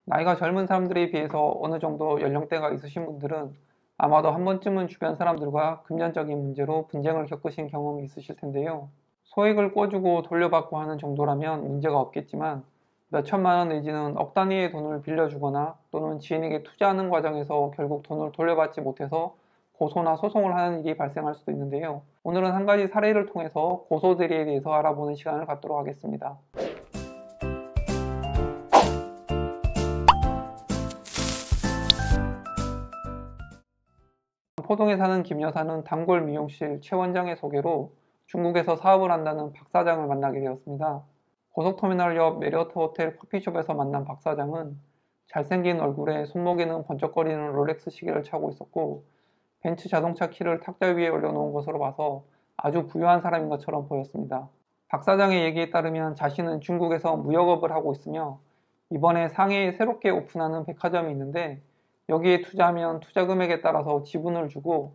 나이가 젊은 사람들에 비해서 어느 정도 연령대가 있으신 분들은 아마도 한 번쯤은 주변 사람들과 금전적인 문제로 분쟁을 겪으신 경험이 있으실 텐데요. 소액을 꿔주고 돌려받고 하는 정도라면 문제가 없겠지만 몇 천만 원 내지는 억 단위의 돈을 빌려주거나 또는 지인에게 투자하는 과정에서 결국 돈을 돌려받지 못해서 고소나 소송을 하는 일이 발생할 수도 있는데요. 오늘은 한 가지 사례를 통해서 고소 대리에 대해서 알아보는 시간을 갖도록 하겠습니다. 포동에 사는 김 여사는 단골 미용실 최 원장의 소개로 중국에서 사업을 한다는 박 사장을 만나게 되었습니다. 고속터미널 옆 메리어트 호텔 커피숍에서 만난 박 사장은 잘생긴 얼굴에 손목에는 번쩍거리는 롤렉스 시계를 차고 있었고 벤츠 자동차 키를 탁자 위에 올려놓은 것으로 봐서 아주 부유한 사람인 것처럼 보였습니다. 박 사장의 얘기에 따르면 자신은 중국에서 무역업을 하고 있으며 이번에 상해에 새롭게 오픈하는 백화점이 있는데 여기에 투자하면 투자 금액에 따라서 지분을 주고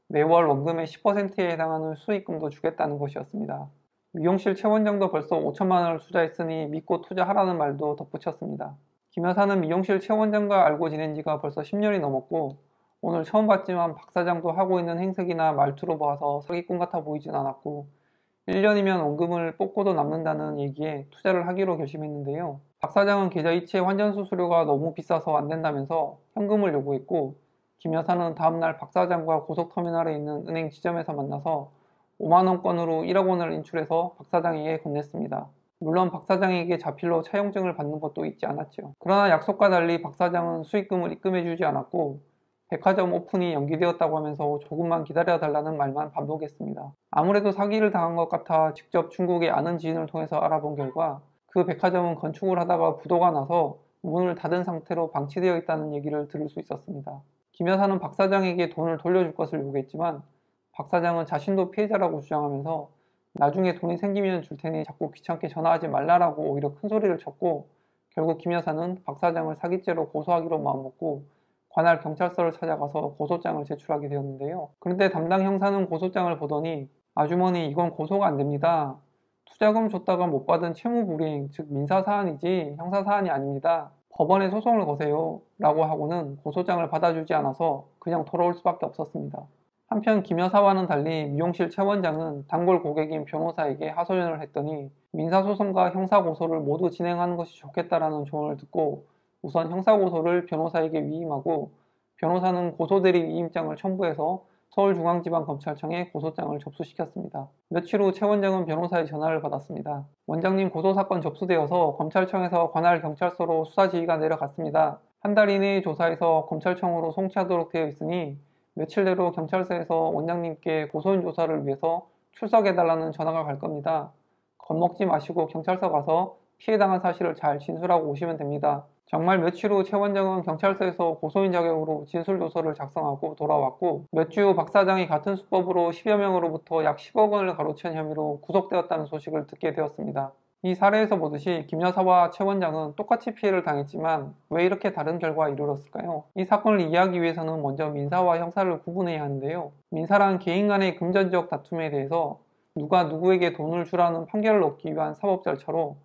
매월 원금의 10%에 해당하는 수익금도 주겠다는 것이었습니다. 미용실 최 원장도 벌써 5천만 원을 투자했으니 믿고 투자하라는 말도 덧붙였습니다. 김 여사는 미용실 최 원장과 알고 지낸 지가 벌써 10년이 넘었고 오늘 처음 봤지만 박 사장도 하고 있는 행색이나 말투로 봐서 사기꾼 같아 보이진 않았고 1년이면 원금을 뽑고도 남는다는 얘기에 투자를 하기로 결심했는데요. 박 사장은 계좌이체 환전 수수료가 너무 비싸서 안 된다면서 현금을 요구했고 김 여사는 다음날 박 사장과 고속터미널에 있는 은행 지점에서 만나서 5만원권으로 1억 원을 인출해서 박 사장에게 건넸습니다. 물론 박 사장에게 자필로 차용증을 받는 것도 잊지 않았죠. 그러나 약속과 달리 박 사장은 수익금을 입금해주지 않았고 백화점 오픈이 연기되었다고 하면서 조금만 기다려달라는 말만 반복했습니다. 아무래도 사기를 당한 것 같아 직접 중국의 아는 지인을 통해서 알아본 결과 그 백화점은 건축을 하다가 부도가 나서 문을 닫은 상태로 방치되어 있다는 얘기를 들을 수 있었습니다. 김 여사는 박 사장에게 돈을 돌려줄 것을 요구했지만 박 사장은 자신도 피해자라고 주장하면서 나중에 돈이 생기면 줄 테니 자꾸 귀찮게 전화하지 말라라고 오히려 큰 소리를 쳤고 결국 김 여사는 박 사장을 사기죄로 고소하기로 마음먹고 관할 경찰서를 찾아가서 고소장을 제출하게 되었는데요. 그런데 담당 형사는 고소장을 보더니 아주머니 이건 고소가 안 됩니다. 투자금 줬다가 못 받은 채무불이행, 즉 민사사안이지 형사사안이 아닙니다. 법원에 소송을 거세요 라고 하고는 고소장을 받아주지 않아서 그냥 돌아올 수밖에 없었습니다. 한편 김 여사와는 달리 미용실 최 원장은 단골 고객인 변호사에게 하소연을 했더니 민사소송과 형사고소를 모두 진행하는 것이 좋겠다라는 조언을 듣고 우선 형사고소를 변호사에게 위임하고 변호사는 고소대리 위임장을 첨부해서 서울중앙지방검찰청에 고소장을 접수시켰습니다. 며칠 후 최 원장은 변호사의 전화를 받았습니다. 원장님 고소사건 접수되어서 검찰청에서 관할 경찰서로 수사지휘가 내려갔습니다. 한 달 이내에 조사해서 검찰청으로 송치하도록 되어 있으니 며칠 내로 경찰서에서 원장님께 고소인 조사를 위해서 출석해달라는 전화가 갈 겁니다. 겁먹지 마시고 경찰서 가서 피해당한 사실을 잘 진술하고 오시면 됩니다. 정말 며칠 후 최 원장은 경찰서에서 고소인 자격으로 진술조서를 작성하고 돌아왔고 몇 주 후 박 사장이 같은 수법으로 10여 명으로부터 약 10억 원을 가로챈 혐의로 구속되었다는 소식을 듣게 되었습니다. 이 사례에서 보듯이 김 여사와 최 원장은 똑같이 피해를 당했지만 왜 이렇게 다른 결과에 이르렀을까요? 이 사건을 이해하기 위해서는 먼저 민사와 형사를 구분해야 하는데요. 민사란 개인 간의 금전적 다툼에 대해서 누가 누구에게 돈을 주라는 판결을 얻기 위한 사법 절차로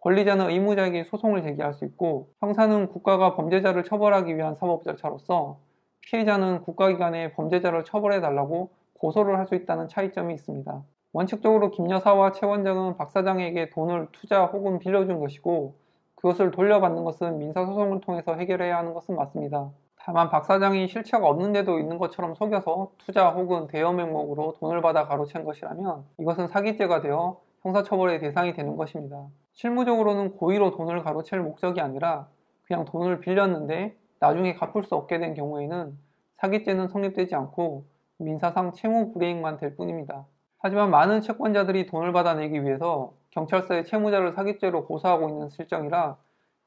권리자는 의무자에게 소송을 제기할 수 있고 형사는 국가가 범죄자를 처벌하기 위한 사법 절차로서 피해자는 국가기관에 범죄자를 처벌해달라고 고소를 할 수 있다는 차이점이 있습니다. 원칙적으로 김 여사와 최 원장은 박 사장에게 돈을 투자 혹은 빌려준 것이고 그것을 돌려받는 것은 민사소송을 통해서 해결해야 하는 것은 맞습니다. 다만 박 사장이 실체가 없는 데도 있는 것처럼 속여서 투자 혹은 대여 명목으로 돈을 받아 가로챈 것이라면 이것은 사기죄가 되어 형사처벌의 대상이 되는 것입니다. 실무적으로는 고의로 돈을 가로챌 목적이 아니라 그냥 돈을 빌렸는데 나중에 갚을 수 없게 된 경우에는 사기죄는 성립되지 않고 민사상 채무불이행만 될 뿐입니다. 하지만 많은 채권자들이 돈을 받아내기 위해서 경찰서에 채무자를 사기죄로 고소하고 있는 실정이라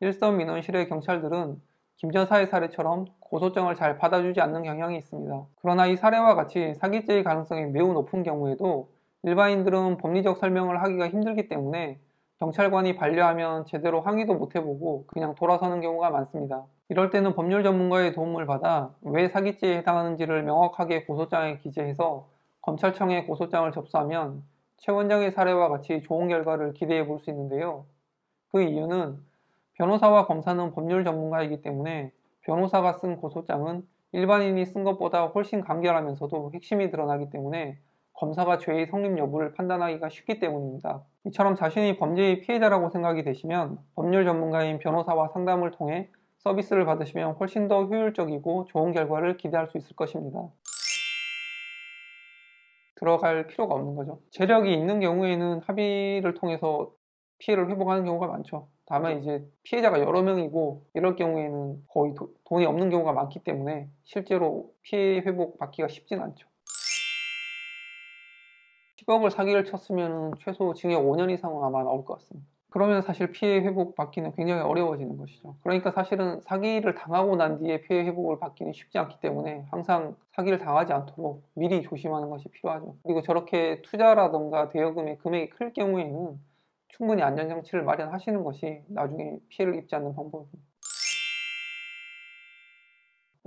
일선민원실의 경찰들은 김 여사의 사례처럼 고소장을 잘 받아주지 않는 경향이 있습니다. 그러나 이 사례와 같이 사기죄의 가능성이 매우 높은 경우에도 일반인들은 법리적 설명을 하기가 힘들기 때문에 경찰관이 반려하면 제대로 항의도 못 해보고 그냥 돌아서는 경우가 많습니다. 이럴 때는 법률 전문가의 도움을 받아 왜 사기죄에 해당하는지를 명확하게 고소장에 기재해서 검찰청에 고소장을 접수하면 최 원장의 사례와 같이 좋은 결과를 기대해 볼 수 있는데요. 그 이유는 변호사와 검사는 법률 전문가이기 때문에 변호사가 쓴 고소장은 일반인이 쓴 것보다 훨씬 간결하면서도 핵심이 드러나기 때문에 검사가 죄의 성립 여부를 판단하기가 쉽기 때문입니다. 이처럼 자신이 범죄의 피해자라고 생각이 되시면 법률 전문가인 변호사와 상담을 통해 서비스를 받으시면 훨씬 더 효율적이고 좋은 결과를 기대할 수 있을 것입니다. 들어갈 필요가 없는 거죠. 재력이 있는 경우에는 합의를 통해서 피해를 회복하는 경우가 많죠. 다만 이제 피해자가 여러 명이고 이럴 경우에는 거의 돈이 없는 경우가 많기 때문에 실제로 피해 회복 받기가 쉽진 않죠. 10억을 사기를 쳤으면 최소 징역 5년 이상은 아마 나올 것 같습니다. 그러면 사실 피해 회복 받기는 굉장히 어려워지는 것이죠. 그러니까 사실은 사기를 당하고 난 뒤에 피해 회복을 받기는 쉽지 않기 때문에 항상 사기를 당하지 않도록 미리 조심하는 것이 필요하죠. 그리고 저렇게 투자라던가 대여금의 금액이 클 경우에는 충분히 안전장치를 마련하시는 것이 나중에 피해를 입지 않는 방법입니다.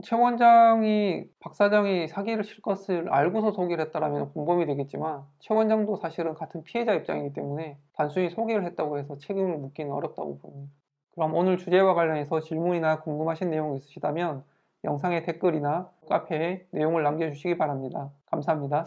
최 원장이 박 사장이 사기를 칠 것을 알고서 소개를 했다면 공범이 되겠지만 최 원장도 사실은 같은 피해자 입장이기 때문에 단순히 소개를 했다고 해서 책임을 묻기는 어렵다고 봅니다. 그럼 오늘 주제와 관련해서 질문이나 궁금하신 내용 있으시다면 영상의 댓글이나 카페에 내용을 남겨주시기 바랍니다. 감사합니다.